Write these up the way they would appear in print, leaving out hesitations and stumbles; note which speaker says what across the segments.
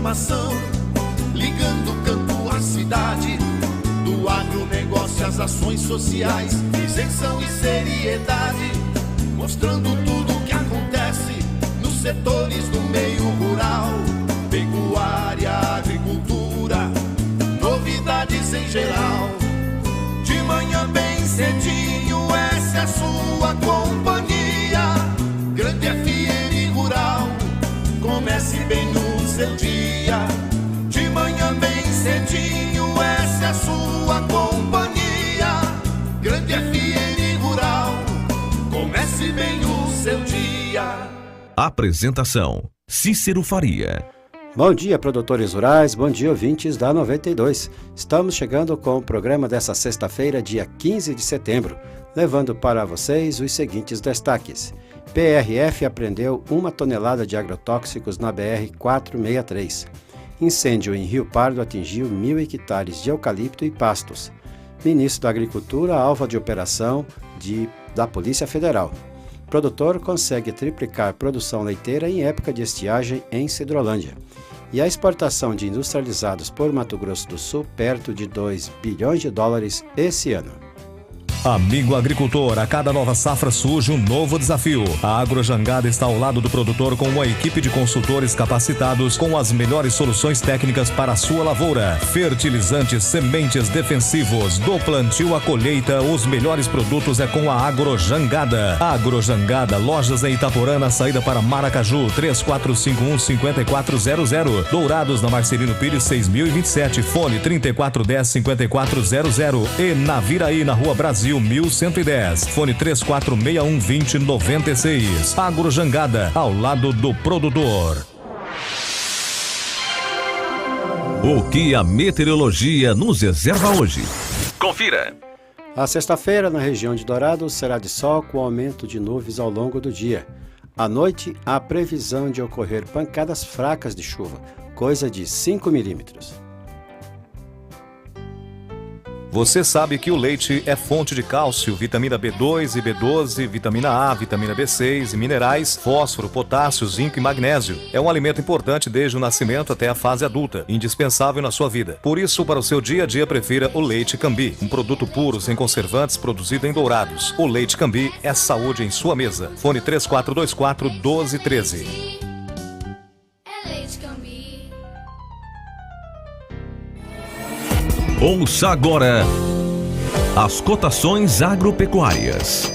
Speaker 1: informação, ligando o campo à cidade, do agronegócio às ações sociais, isenção e seriedade, mostrando tudo o que acontece nos setores do meio rural, pecuária, agricultura, novidades em geral. De manhã bem cedinho, essa é a sua companhia, Grande FM Rural, comece bem o seu dia. De manhã bem cedinho, essa é a sua companhia, Grande FM Rural, comece bem o seu dia.
Speaker 2: Apresentação: Cícero Faria.
Speaker 3: Bom dia, produtores rurais, bom dia, ouvintes da 92. Estamos chegando com o programa dessa sexta-feira, dia 15 de setembro, levando para vocês os seguintes destaques. PRF apreendeu 1 tonelada de agrotóxicos na BR-463. Incêndio em Rio Pardo atingiu 1.000 hectares de eucalipto e pastos. Ministro da Agricultura alvo de operação da Polícia Federal. Produtor consegue triplicar produção leiteira em época de estiagem em Sidrolândia. E a exportação de industrializados por Mato Grosso do Sul perto de 2 bilhões de dólares esse ano.
Speaker 4: Amigo agricultor, a cada nova safra surge um novo desafio. A Agrojangada está ao lado do produtor com uma equipe de consultores capacitados com as melhores soluções técnicas para a sua lavoura. Fertilizantes, sementes defensivos, do plantio à colheita, os melhores produtos é com a Agrojangada. Agrojangada, lojas em Itaporã, saída para Maracaju, 3451-5400. Dourados, na Marcelino Pires, 6027, fone 3410-5400. E Naviraí, na Rua Brasil, 1110, fone 3461-2096. Agrojangada, ao lado do produtor.
Speaker 2: O que a meteorologia nos reserva hoje? Confira!
Speaker 3: A sexta-feira, na região de Dourados, será de sol com aumento de nuvens ao longo do dia. À noite, há previsão de ocorrer pancadas fracas de chuva, coisa de 5 milímetros.
Speaker 4: Você sabe que o leite é fonte de cálcio, vitamina B2 e B12, vitamina A, vitamina B6 e minerais, fósforo, potássio, zinco e magnésio. É um alimento importante desde o nascimento até a fase adulta, indispensável na sua vida. Por isso, para o seu dia a dia, prefira o Leite Cambi, um produto puro, sem conservantes, produzido em Dourados. O Leite Cambi é saúde em sua mesa. Fone 3424-1213.
Speaker 2: Ouça agora as cotações agropecuárias.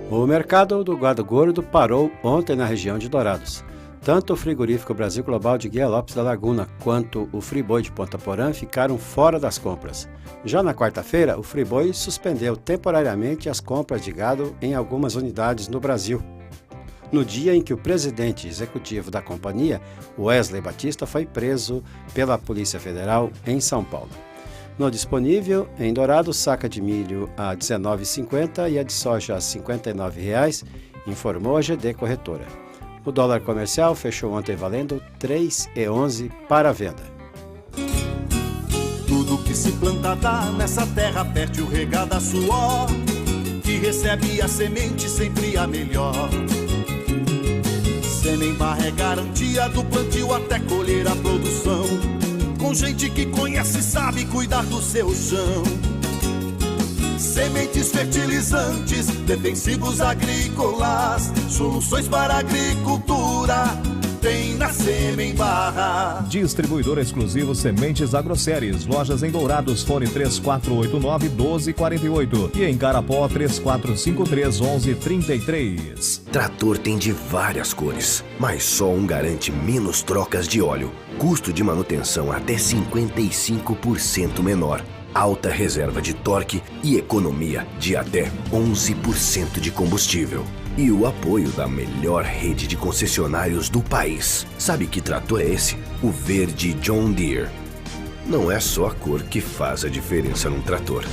Speaker 3: O mercado do gado gordo parou ontem na região de Dourados. Tanto o frigorífico Brasil Global de Guia Lopes da Laguna quanto o Friboi de Ponta Porã ficaram fora das compras. Já na quarta-feira, o Friboi suspendeu temporariamente as compras de gado em algumas unidades no Brasil, no dia em que o presidente executivo da companhia, Wesley Batista, foi preso pela Polícia Federal em São Paulo. No disponível, em Dourados, saca de milho a R$ 19,50 e a de soja a R$ 59,00, informou a GD Corretora. O dólar comercial fechou ontem valendo R$ 3,11 para a venda.
Speaker 1: Tudo que se planta dá nessa terra fértil regada a suor, que recebe a semente sempre a melhor. Semembar é garantia do plantio até colher a produção, com gente que conhece e sabe cuidar do seu chão. Sementes, fertilizantes, defensivos agrícolas, soluções para a agricultura, tem na Semembar.
Speaker 4: Distribuidor exclusivo Sementes Agroceres, lojas em Dourados, fone 3489-1248 e em Carapó 3453-1133.
Speaker 5: Trator tem de várias cores, mas só um garante menos trocas de óleo, custo de manutenção até 55% menor, alta reserva de torque e economia de até 11% de combustível. E o apoio da melhor rede de concessionários do país. Sabe que trator é esse? O verde John Deere. Não é só a cor que faz a diferença num trator.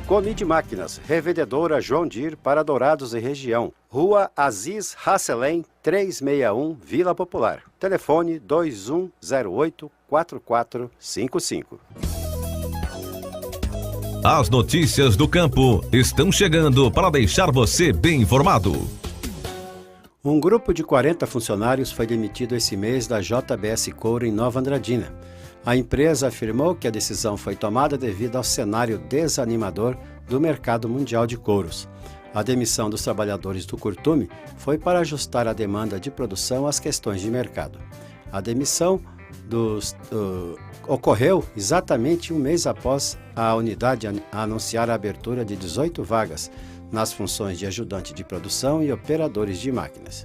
Speaker 3: Comide Máquinas, revendedora John Deere para Dourados e região. Rua Aziz Hasselém, 361, Vila Popular. Telefone 2108-4455.
Speaker 2: As notícias do campo estão chegando para deixar você bem informado.
Speaker 3: Um grupo de 40 funcionários foi demitido esse mês da JBS Couro em Nova Andradina. A empresa afirmou que a decisão foi tomada devido ao cenário desanimador do mercado mundial de couros. A demissão dos trabalhadores do curtume foi para ajustar a demanda de produção às questões de mercado. A demissão ocorreu exatamente um mês após a unidade anunciar a abertura de 18 vagas nas funções de ajudante de produção e operadores de máquinas.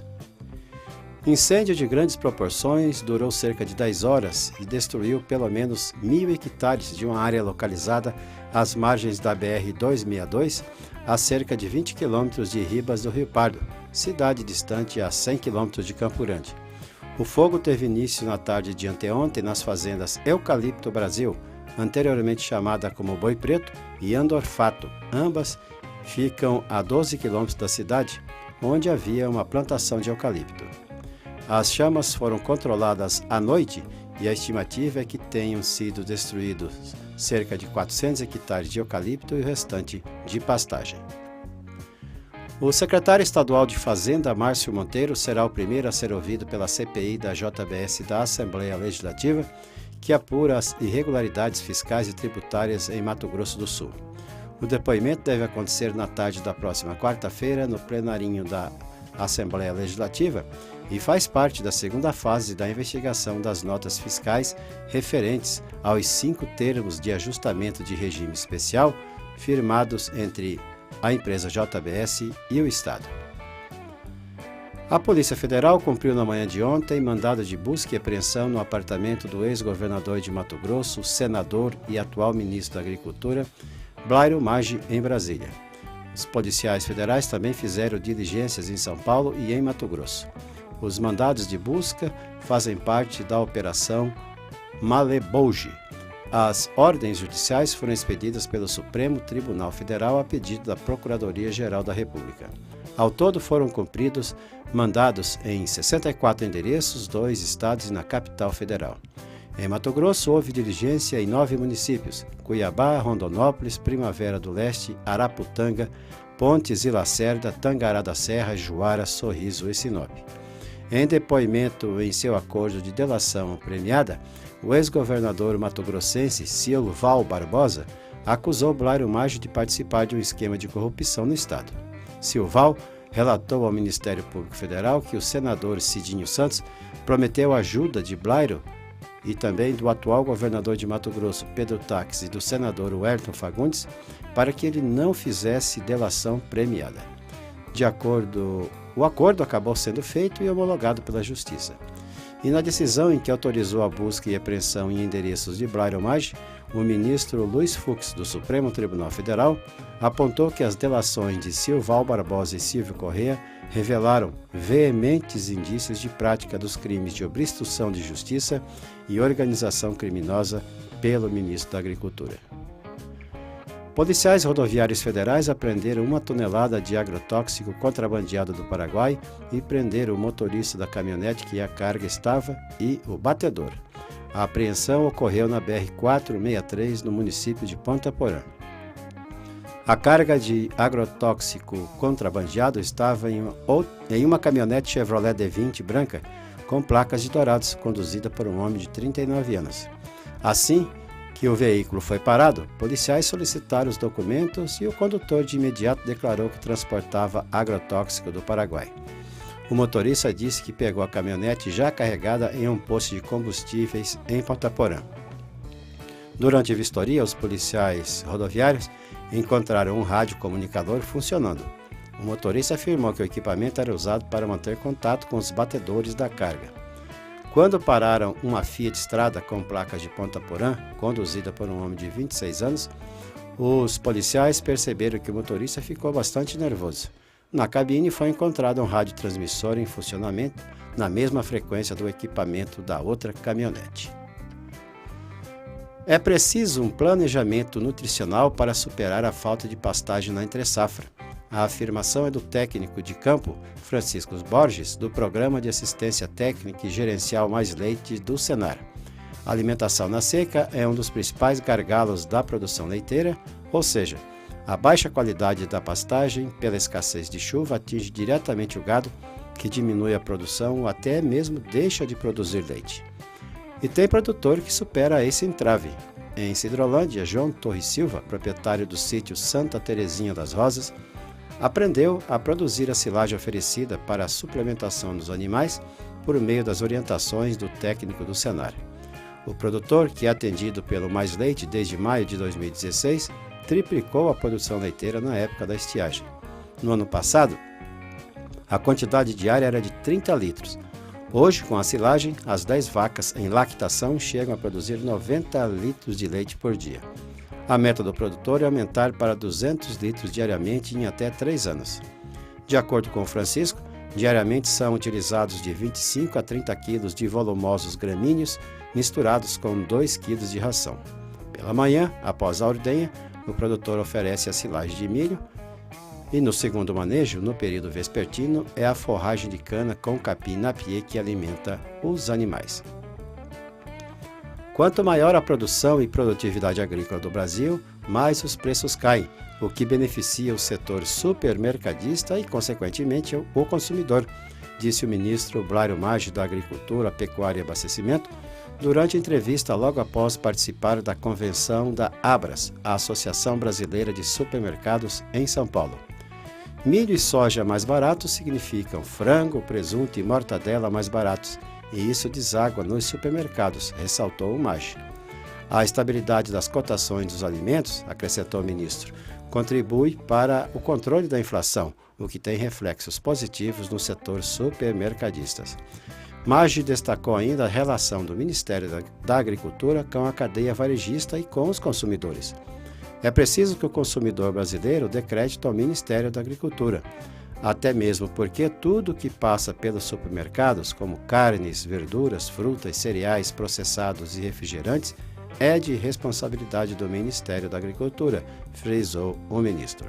Speaker 3: Incêndio de grandes proporções durou cerca de 10 horas e destruiu pelo menos 1.000 hectares de uma área localizada às margens da BR-262, a cerca de 20 quilômetros de Ribas do Rio Pardo, cidade distante a 100 quilômetros de Campo Grande. O fogo teve início na tarde de anteontem nas fazendas Eucalipto Brasil, anteriormente chamada como Boi Preto, e Andorfato. Ambas ficam a 12 quilômetros da cidade, onde havia uma plantação de eucalipto. As chamas foram controladas à noite e a estimativa é que tenham sido destruídos cerca de 400 hectares de eucalipto e o restante de pastagem. O secretário estadual de Fazenda, Márcio Monteiro, será o primeiro a ser ouvido pela CPI da JBS da Assembleia Legislativa, que apura as irregularidades fiscais e tributárias em Mato Grosso do Sul. O depoimento deve acontecer na tarde da próxima quarta-feira, no plenarinho da Assembleia Legislativa, e faz parte da segunda fase da investigação das notas fiscais referentes aos 5 termos de ajustamento de regime especial firmados entre a empresa JBS e o Estado. A Polícia Federal cumpriu na manhã de ontem mandado de busca e apreensão no apartamento do ex-governador de Mato Grosso, senador e atual ministro da Agricultura, Blairo Maggi, em Brasília. Os policiais federais também fizeram diligências em São Paulo e em Mato Grosso. Os mandados de busca fazem parte da Operação Malebolge. As ordens judiciais foram expedidas pelo Supremo Tribunal Federal a pedido da Procuradoria-Geral da República. Ao todo foram cumpridos mandados em 64 endereços, 2 estados e na capital federal. Em Mato Grosso, houve diligência em 9 municípios: Cuiabá, Rondonópolis, Primavera do Leste, Araputanga, Pontes e Lacerda, Tangará da Serra, Juara, Sorriso e Sinop. Em depoimento em seu acordo de delação premiada, o ex-governador mato-grossense Silval Barbosa acusou Blairo Maggi de participar de um esquema de corrupção no Estado. Silval relatou ao Ministério Público Federal que o senador Cidinho Santos prometeu ajuda de Blairo e também do atual governador de Mato Grosso, Pedro Taques, e do senador Wellington Fagundes, para que ele não fizesse delação premiada. O acordo acabou sendo feito e homologado pela Justiça. E na decisão em que autorizou a busca e apreensão em endereços de Blairo Maggi, o ministro Luiz Fux, do Supremo Tribunal Federal, apontou que as delações de Silval Barbosa e Silvio Correia revelaram veementes indícios de prática dos crimes de obstrução de justiça e organização criminosa pelo ministro da Agricultura. Policiais rodoviários federais apreenderam 1 tonelada de agrotóxico contrabandeado do Paraguai e prenderam o motorista da caminhonete que a carga estava e o batedor. A apreensão ocorreu na BR-463, no município de Ponta Porã. A carga de agrotóxico contrabandeado estava em uma caminhonete Chevrolet D20 branca com placas de Dourados, conduzida por um homem de 39 anos. Assim que o veículo foi parado, policiais solicitaram os documentos e o condutor de imediato declarou que transportava agrotóxico do Paraguai. O motorista disse que pegou a caminhonete já carregada em um posto de combustíveis em Ponta Porã. Durante a vistoria, os policiais rodoviários encontraram um rádio comunicador funcionando. O motorista afirmou que o equipamento era usado para manter contato com os batedores da carga. Quando pararam uma Fiat Strada com placas de Ponta Porã, conduzida por um homem de 26 anos, os policiais perceberam que o motorista ficou bastante nervoso. Na cabine foi encontrado um radiotransmissor em funcionamento na mesma frequência do equipamento da outra caminhonete. É preciso um planejamento nutricional para superar a falta de pastagem na entre-safra. A afirmação é do técnico de campo Francisco Borges, do Programa de Assistência Técnica e Gerencial Mais Leite do Senar. A alimentação na seca é um dos principais gargalos da produção leiteira, ou seja, a baixa qualidade da pastagem pela escassez de chuva atinge diretamente o gado, que diminui a produção ou até mesmo deixa de produzir leite. E tem produtor que supera esse entrave. Em Sidrolândia, João Torres Silva, proprietário do sítio Santa Terezinha das Rosas, aprendeu a produzir a silagem oferecida para a suplementação dos animais por meio das orientações do técnico do Senar. O produtor, que é atendido pelo Mais Leite desde maio de 2016, triplicou a produção leiteira na época da estiagem. No ano passado, a quantidade diária era de 30 litros. Hoje, com a silagem, as 10 vacas em lactação chegam a produzir 90 litros de leite por dia. A meta do produtor é aumentar para 200 litros diariamente em até 3 anos. De acordo com o Francisco, diariamente são utilizados de 25 a 30 quilos de volumosos gramíneos misturados com 2 quilos de ração. Pela manhã, após a ordenha, o produtor oferece a silagem de milho e no segundo manejo, no período vespertino, é a forragem de cana com capim napier que alimenta os animais. Quanto maior a produção e produtividade agrícola do Brasil, mais os preços caem, o que beneficia o setor supermercadista e, consequentemente, o consumidor, disse o ministro Blário Maggi da Agricultura, Pecuária e Abastecimento, durante entrevista logo após participar da convenção da ABRAS, a Associação Brasileira de Supermercados, em São Paulo. Milho e soja mais baratos significam frango, presunto e mortadela mais baratos, e isso deságua nos supermercados, ressaltou o Maggi. A estabilidade das cotações dos alimentos, acrescentou o ministro, contribui para o controle da inflação, o que tem reflexos positivos no setor supermercadistas. Maggi destacou ainda a relação do Ministério da Agricultura com a cadeia varejista e com os consumidores. É preciso que o consumidor brasileiro dê crédito ao Ministério da Agricultura, até mesmo porque tudo que passa pelos supermercados, como carnes, verduras, frutas, cereais, processados e refrigerantes, é de responsabilidade do Ministério da Agricultura, frisou o ministro.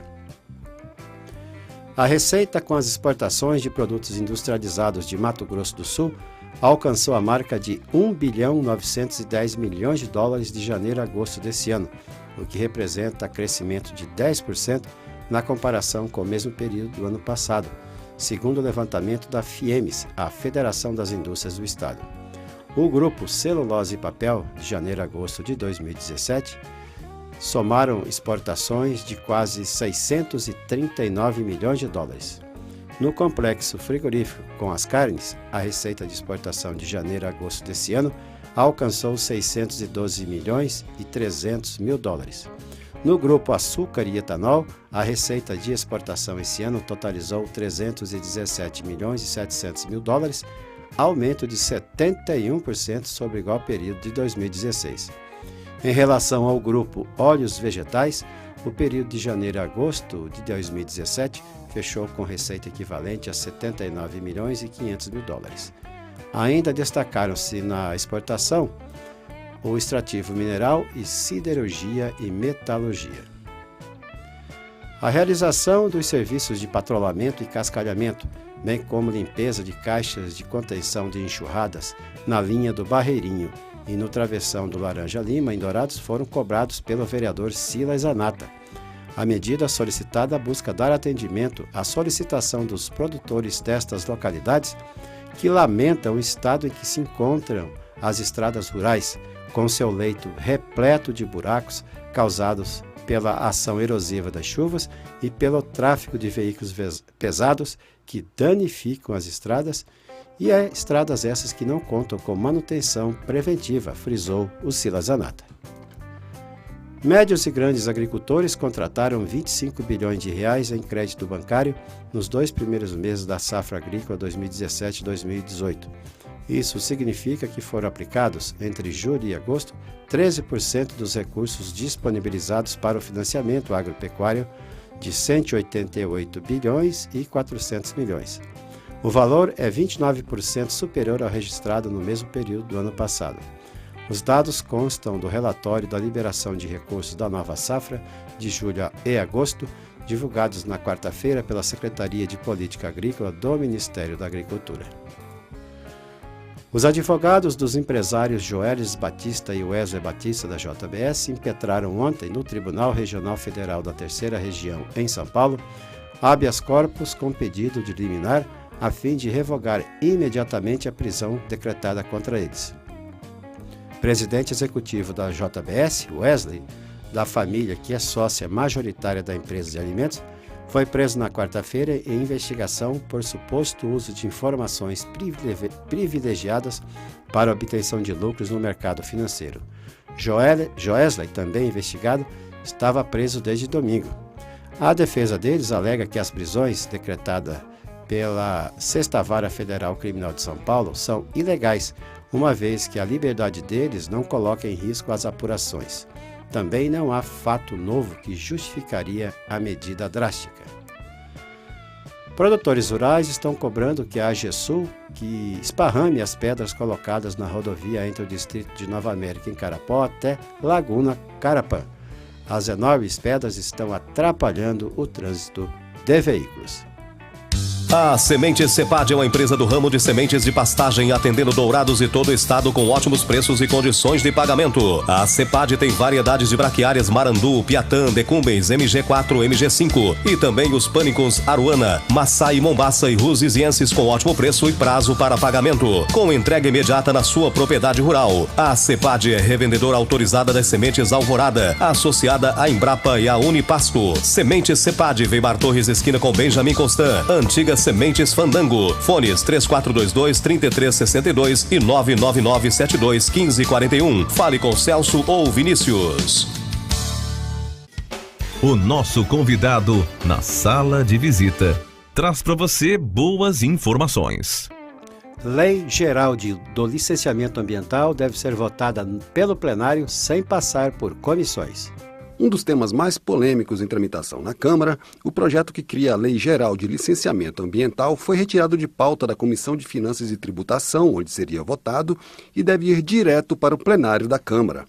Speaker 3: A receita com as exportações de produtos industrializados de Mato Grosso do Sul alcançou a marca de 1,910 bilhões de dólares de janeiro a agosto desse ano, o que representa crescimento de 10% na comparação com o mesmo período do ano passado, segundo o levantamento da FIEMES, a Federação das Indústrias do Estado. O grupo Celulose e Papel, de janeiro a agosto de 2017, somaram exportações de quase 639 milhões de dólares. No complexo frigorífico com as carnes, a receita de exportação de janeiro a agosto desse ano alcançou 612 milhões e 300 mil dólares. No grupo açúcar e etanol, a receita de exportação esse ano totalizou 317 milhões e 700 mil dólares, aumento de 71% sobre o igual período de 2016. Em relação ao grupo óleos vegetais, o período de janeiro a agosto de 2017 fechou com receita equivalente a 79 milhões e 500 mil dólares. Ainda destacaram-se na exportação o extrativo mineral e siderurgia e metalurgia. A realização dos serviços de patrulhamento e cascalhamento, bem como limpeza de caixas de contenção de enxurradas na linha do Barreirinho e no travessão do Laranja Lima, em Dourados, foram cobrados pelo vereador Silas Zanata. A medida solicitada busca dar atendimento à solicitação dos produtores destas localidades que lamentam o estado em que se encontram as estradas rurais, com seu leito repleto de buracos causados pela ação erosiva das chuvas e pelo tráfego de veículos pesados que danificam as estradas, e estradas essas que não contam com manutenção preventiva, frisou o Silas Zanata. Médios e grandes agricultores contrataram 25 bilhões de reais em crédito bancário nos 2 primeiros meses da safra agrícola 2017-2018. Isso significa que foram aplicados, entre julho e agosto, 13% dos recursos disponibilizados para o financiamento agropecuário de 188 bilhões e 400 milhões. O valor é 29% superior ao registrado no mesmo período do ano passado. Os dados constam do relatório da liberação de recursos da nova safra de julho e agosto, divulgados na quarta-feira pela Secretaria de Política Agrícola do Ministério da Agricultura. Os advogados dos empresários Joelis Batista e Wesley Batista da JBS impetraram ontem no Tribunal Regional Federal da Terceira Região, em São Paulo, habeas corpus com pedido de liminar a fim de revogar imediatamente a prisão decretada contra eles. O presidente executivo da JBS, Wesley, da família que é sócia majoritária da empresa de alimentos, foi preso na quarta-feira em investigação por suposto uso de informações privilegiadas para a obtenção de lucros no mercado financeiro. Joesley, também investigado, estava preso desde domingo. A defesa deles alega que as prisões decretadas pela Sexta Vara Federal Criminal de São Paulo são ilegais, uma vez que a liberdade deles não coloca em risco as apurações. Também não há fato novo que justificaria a medida drástica. Produtores rurais estão cobrando que a AGESUL que esparrame as pedras colocadas na rodovia entre o distrito de Nova América em Carapó até Laguna Carapã. As enormes pedras estão atrapalhando o trânsito de veículos.
Speaker 4: A Sementes Cepad é uma empresa do ramo de sementes de pastagem, atendendo Dourados e todo o estado com ótimos preços e condições de pagamento. A Cepad tem variedades de braquiárias Marandu, Piatã, Decumbens, MG4, MG5 e também os pânicos Aruana, Maçai, Mombaça e Rusizienses com ótimo preço e prazo para pagamento, com entrega imediata na sua propriedade rural. A Cepad é revendedora autorizada das sementes Alvorada, associada à Embrapa e à Unipasto. Sementes Cepad, Weimar Torres, esquina com Benjamin Constant, antiga Sementes Fandango. Fones 3422-3362 e 99972-1541. Fale com Celso ou Vinícius.
Speaker 2: O nosso convidado na sala de visita traz para você boas informações.
Speaker 3: Lei Geral do Licenciamento Ambiental deve ser votada pelo plenário sem passar por comissões.
Speaker 6: Um dos temas mais polêmicos em tramitação na Câmara, o projeto que cria a Lei Geral de Licenciamento Ambiental foi retirado de pauta da Comissão de Finanças e Tributação, onde seria votado, e deve ir direto para o plenário da Câmara.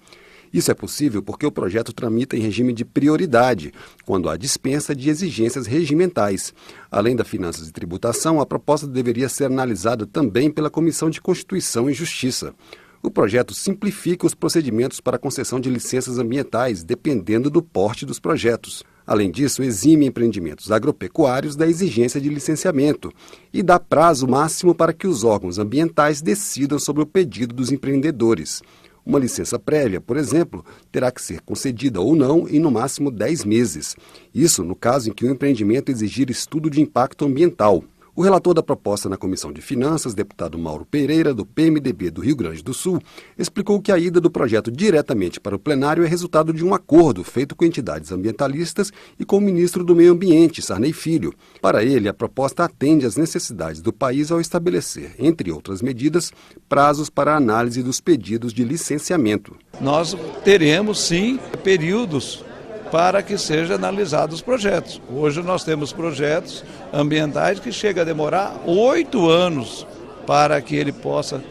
Speaker 6: Isso é possível porque o projeto tramita em regime de prioridade, quando há dispensa de exigências regimentais. Além da Finanças e Tributação, a proposta deveria ser analisada também pela Comissão de Constituição e Justiça. O projeto simplifica os procedimentos para a concessão de licenças ambientais, dependendo do porte dos projetos. Além disso, exime empreendimentos agropecuários da exigência de licenciamento e dá prazo máximo para que os órgãos ambientais decidam sobre o pedido dos empreendedores. Uma licença prévia, por exemplo, terá que ser concedida ou não em no máximo 10 meses. Isso no caso em que o empreendimento exigir estudo de impacto ambiental. O relator da proposta na Comissão de Finanças, deputado Mauro Pereira, do PMDB do Rio Grande do Sul, explicou que a ida do projeto diretamente para o plenário é resultado de um acordo feito com entidades ambientalistas e com o ministro do Meio Ambiente, Sarney Filho. Para ele, a proposta atende às necessidades do país ao estabelecer, entre outras medidas, prazos para a análise dos pedidos de licenciamento.
Speaker 7: Nós teremos, sim, períodos para que sejam analisados os projetos. Hoje nós temos projetos ambientais que chegam a demorar 8 anos para que ele possa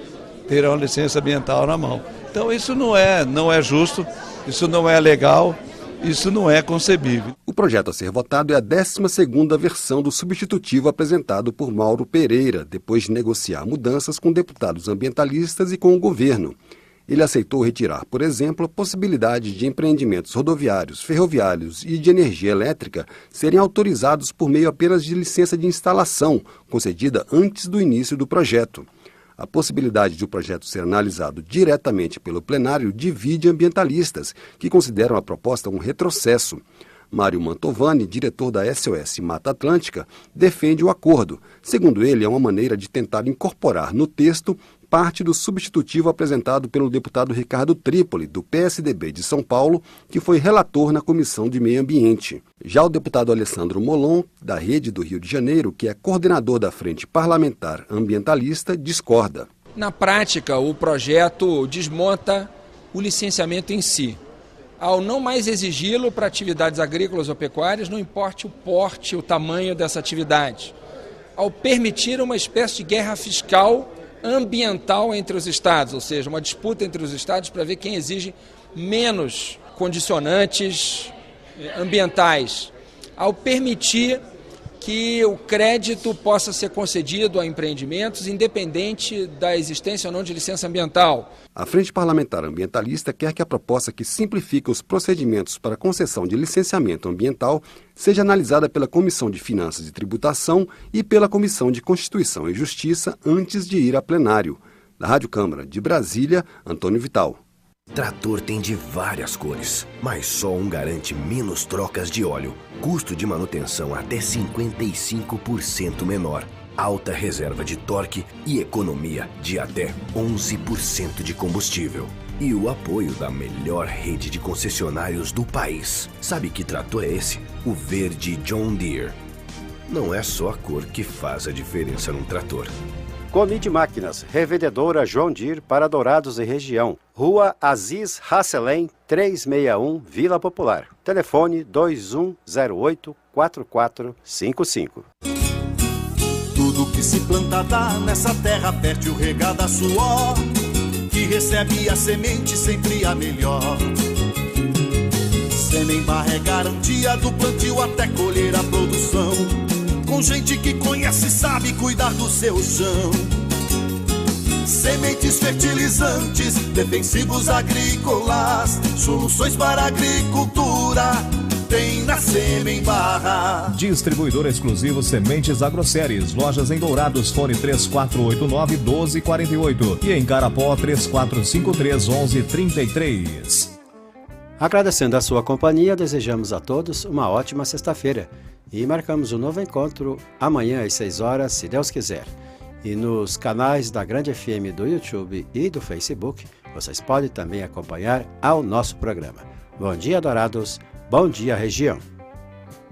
Speaker 7: ter uma licença ambiental na mão. Então isso não é justo, isso não é legal, isso não é concebível.
Speaker 6: O projeto a ser votado é a 12ª versão do substitutivo apresentado por Mauro Pereira, depois de negociar mudanças com deputados ambientalistas e com o governo. Ele aceitou retirar, por exemplo, a possibilidade de empreendimentos rodoviários, ferroviários e de energia elétrica serem autorizados por meio apenas de licença de instalação, concedida antes do início do projeto. A possibilidade de o projeto ser analisado diretamente pelo plenário divide ambientalistas, que consideram a proposta um retrocesso. Mário Mantovani, diretor da SOS Mata Atlântica, defende o acordo. Segundo ele, é uma maneira de tentar incorporar no texto parte do substitutivo apresentado pelo deputado Ricardo Trípoli, do PSDB de São Paulo, que foi relator na Comissão de Meio Ambiente. Já o deputado Alessandro Molon, da Rede do Rio de Janeiro, que é coordenador da Frente Parlamentar Ambientalista, discorda.
Speaker 8: Na prática, o projeto desmonta o licenciamento em si. Ao não mais exigi-lo para atividades agrícolas ou pecuárias, não importa o porte, o tamanho dessa atividade. Ao permitir uma espécie de guerra fiscal ambiental entre os estados, ou seja, uma disputa entre os estados para ver quem exige menos condicionantes ambientais. Ao permitir que o crédito possa ser concedido a empreendimentos independente da existência ou não de licença ambiental.
Speaker 6: A Frente Parlamentar Ambientalista quer que a proposta que simplifica os procedimentos para concessão de licenciamento ambiental seja analisada pela Comissão de Finanças e Tributação e pela Comissão de Constituição e Justiça antes de ir a plenário. Da Rádio Câmara de Brasília, Antônio Vital.
Speaker 5: Trator tem de várias cores, mas só um garante menos trocas de óleo, custo de manutenção até 55% menor, alta reserva de torque e economia de até 11% de combustível. E o apoio da melhor rede de concessionários do país. Sabe que trator é esse? O verde John Deere. Não é só a cor que faz a diferença num trator.
Speaker 3: Comide Máquinas, revendedora John Deere para Dourados e região. Rua Aziz Hasselem, 361, Vila Popular. Telefone 2108-4455.
Speaker 1: Tudo que se planta dá nessa terra fértil regada a suor, que recebe a semente sempre a melhor. Semembar é garantia do plantio até colher a produção, com gente que conhece e sabe cuidar do seu chão. Sementes fertilizantes, defensivos agrícolas, soluções para a agricultura, tem na Semembar.
Speaker 4: Distribuidor exclusivo Sementes Agroceres, lojas em Dourados, fone 3489-1248 e em Carapó 3453-1133.
Speaker 3: Agradecendo a sua companhia, desejamos a todos uma ótima sexta-feira e marcamos um novo encontro amanhã às 6 horas, se Deus quiser. E nos canais da Grande FM do YouTube e do Facebook, vocês podem também acompanhar ao nosso programa. Bom dia, Dourados. Bom dia, região.